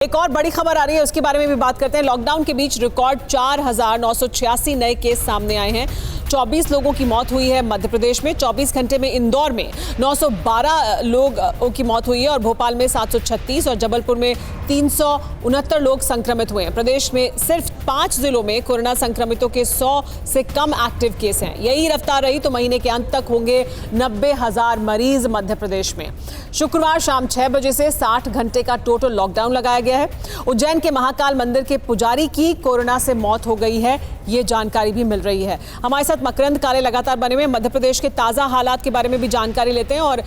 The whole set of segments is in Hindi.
एक और बड़ी खबर आ रही है, उसके बारे में भी बात करते हैं। लॉकडाउन के बीच रिकॉर्ड 4,986 नए केस सामने आए हैं। 24 लोगों की मौत हुई है मध्य प्रदेश में। 24 घंटे में इंदौर में 912 लोगों की मौत हुई है और भोपाल में 736 और जबलपुर में 369 लोग संक्रमित हुए हैं। प्रदेश में सिर्फ 5 जिलों में कोरोना संक्रमितों के 100 से कम एक्टिव केस हैं। यही रफ्तार रही तो महीने के अंत तक होंगे 90,000 मरीज मध्य प्रदेश में। शुक्रवार शाम 6 बजे से 60 घंटे का टोटल लॉकडाउन लगाया गया है। उज्जैन के महाकाल मंदिर के पुजारी की कोरोना से मौत हो गई है, ये जानकारी भी मिल रही है। हमारे साथ मकरंद काले लगातार बने हुए मध्य प्रदेश के ताजा हालात के बारे में भी जानकारी लेते हैं। और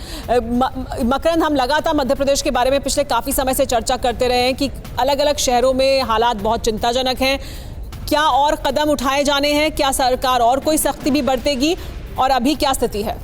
मकरंद, हम लगातार मध्य प्रदेश के बारे में पिछले काफी समय से चर्चा करते रहे हैं कि अलग अलग शहरों में हालात बहुत चिंताजनक हैं। क्या और कदम उठाए जाने हैं? क्या सरकार और कोई सख्ती भी बरतेगी और अभी क्या स्थिति है?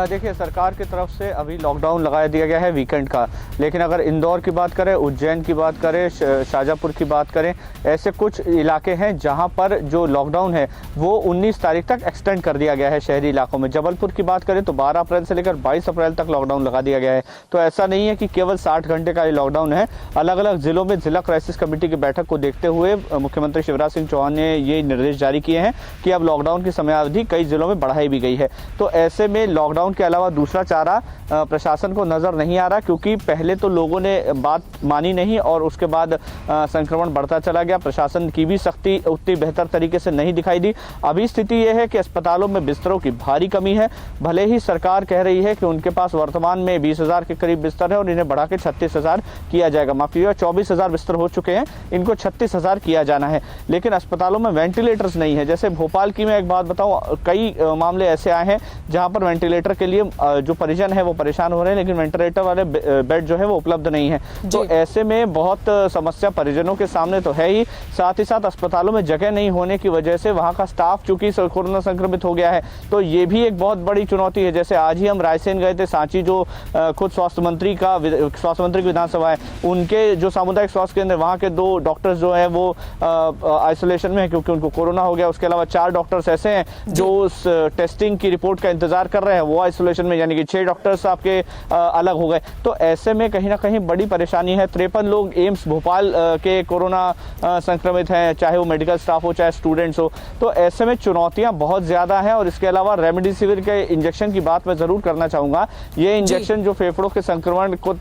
देखिए, सरकार की तरफ से अभी लॉकडाउन लगा दिया गया है वीकेंड का, लेकिन अगर इंदौर की बात करें, उज्जैन की बात करें, शाजापुर की बात करें, ऐसे कुछ इलाके हैं जहां पर जो लॉकडाउन है वो 19 तारीख तक एक्सटेंड कर दिया गया है शहरी इलाकों में। जबलपुर की बात करें तो 12 अप्रैल से लेकर 22 अप्रैल तक लॉकडाउन लगा दिया गया है। तो ऐसा नहीं है कि केवल 60 घंटे का ये लॉकडाउन है। अलग अलग जिलों में जिला क्राइसिस कमेटी की बैठक को देखते हुए मुख्यमंत्री शिवराज सिंह चौहान ने ये निर्देश जारी किए हैं कि अब लॉकडाउन की समयावधि कई जिलों में बढ़ाई भी गई है। तो ऐसे में लॉकडाउन के अलावा दूसरा चारा प्रशासन को नजर नहीं आ रहा, क्योंकि पहले तो लोगों ने बात मानी नहीं और उसके बाद संक्रमण बढ़ता चला गया। प्रशासन की भी सख्ती उतनी बेहतर तरीके से नहीं दिखाई दी। अभी स्थिति यह है कि अस्पतालों में बिस्तरों की भारी कमी है। भले ही सरकार कह रही है कि उनके पास वर्तमान में 20,000 के करीब बिस्तर है और इन्हें बढ़ा के 36,000 किया जाएगा। माफ कीजिएगा, 24,000 बिस्तर हो चुके हैं, इनको 36,000 किया जाना है। लेकिन अस्पतालों में वेंटिलेटर्स नहीं है। जैसे भोपाल की मैं एक बात बताऊं, कई मामले ऐसे आए हैं जहां पर वेंटिलेटर के लिए जो परिजन है वो परेशान हो रहे हैं, लेकिन वेंटिलेटर वाले बेड जो है वो उपलब्ध नहीं है। तो ऐसे में बहुत समस्या परिजनों के सामने तो है ही, साथ ही साथ अस्पतालों में जगह नहीं होने की वजह से वहां का स्टाफ चूंकि कोरोना संक्रमित हो गया है, तो ये भी एक बहुत बड़ी चुनौती है। जैसे आज ही हम रायसेन गए थे, सांची जो खुद स्वास्थ्य मंत्री की विधानसभा है, उनके जो सामुदायिक स्वास्थ्य केंद्र, वहाँ के 2 डॉक्टर्स जो है वो आइसोलेशन में है क्योंकि उनको कोरोना हो गया। उसके अलावा 4 डॉक्टर्स ऐसे हैं जो उस टेस्टिंग की रिपोर्ट का इंतजार कर रहे हैं, वो आइसोलेशन में, यानी कि 6 डॉक्टर्स आपके अलग हो गए। तो ऐसे में कहीं ना कहीं बड़ी परेशानी है। 53 लोग एम्स भोपाल के कोरोना संक्रमित हैं, चाहे वो मेडिकल स्टाफ हो चाहे स्टूडेंट्स हो। तो ऐसे में चुनौतियां बहुत ज्यादा हैं। और इसके अलावा रेमडेसिविर के इंजेक्शन की बात मैं जरूर करना चाहूंगा। ये इंजेक्शन जो फेफड़ों के संक्रमण को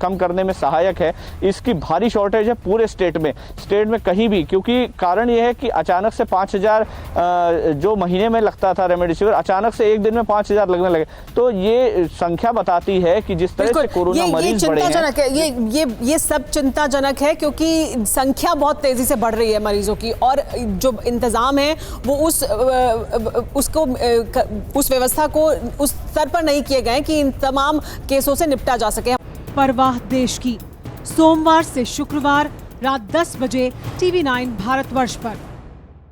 कम करने में सहायक है, इसकी भारी शॉर्टेज है पूरे स्टेट में कहीं भी, क्योंकि कारण यह है कि अचानक से 5,000 जो महीने में लगता था रेमडेसिविर, अचानक से एक दिन में 5,000 लगने लगे। तो ये संख्या बताती है कि जिस तरह से कोरोना मरीज बढ़े हैं, ये सब चिंताजनक है, क्योंकि संख्या बहुत तेजी से बढ़ रही है मरीजों की, और जो इंतजाम है वो उस व्यवस्था को उस स्तर पर नहीं किए गए कि इन तमाम केसों से निपटा जा सके। परवाह देश की, सोमवार से शुक्रवार रात 10 बजे TV9 भारतवर्ष पर।